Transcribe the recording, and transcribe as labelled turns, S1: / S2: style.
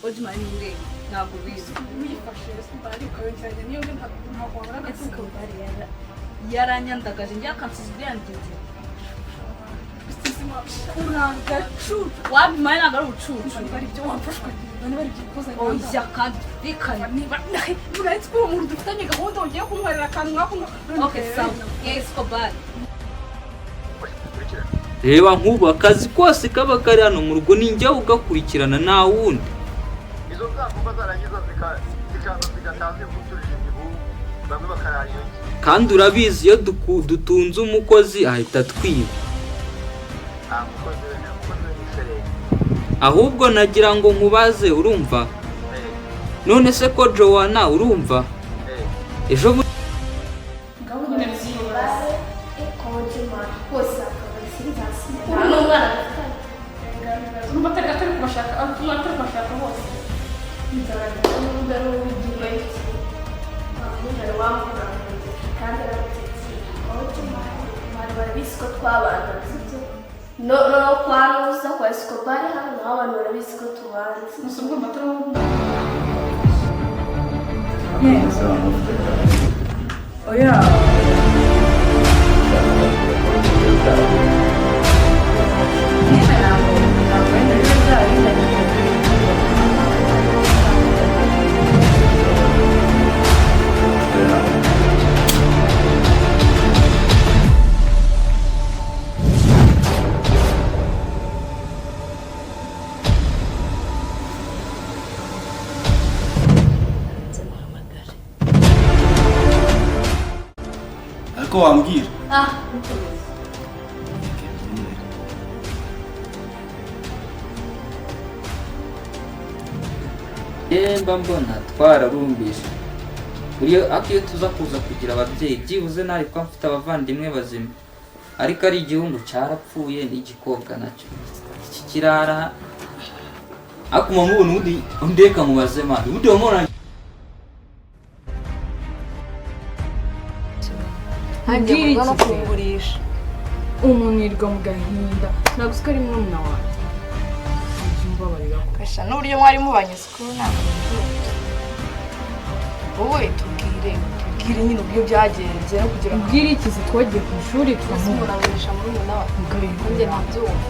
S1: ojima ni ure ntabwo bizi
S2: wifashe escobal ukayongeranya niyo ntabwo wabona
S1: escobal yaranyandagaje njya kansiza byandinze uragacu wabimanye ntabwo ari ubucucu
S2: bari ibyo wamfashwe bari byikoza
S1: oya kandi bikanya
S2: uretse ko umuntu dufitanye gahunda ugiye kumwarira akantu nkako
S1: okay sawa escobal
S3: reba nk'ubu akazi kose kaba kari hano mu rugo ninjya ugakurikirana nta wundi
S4: izo nzamvuga zarangiza zikaza zigatanze guturira igihugu bamwe bakarariyo
S3: kandi urabizi iyo dutunze umukozi ahita twiba ahubwo nagira ngo nkubaze urumva none se ko Joanna urumva ejo
S5: no kwanuza kwa escobal hano abantu barabizi ko tubanze
S2: musubwo matara oya
S6: ariko wambwira
S3: mba mbona twararumbije iyo tuza kuza kugira ababyeyi byibuze nawe ko mfite abavandimwe bazima ariko ari igihungu cyarapfuye n'igikobwa nacyo iki kirara akuma mubona undeka mubaze mani ubundi wamubona
S2: ngiye no kugurisha umuntu yirirwa mu gahinda ntabwo uzi ko ari murumuna wanjye
S7: kasha n'uburyo mwari mubanye sikuru ntabwo wowe tubwire nyine uburyo byagenze no kugira ngo
S2: ubwire ikizi twagiye ku ishuri
S7: twamugurisha murumuna wawe
S2: ugahinda
S7: nanjye ntabyumva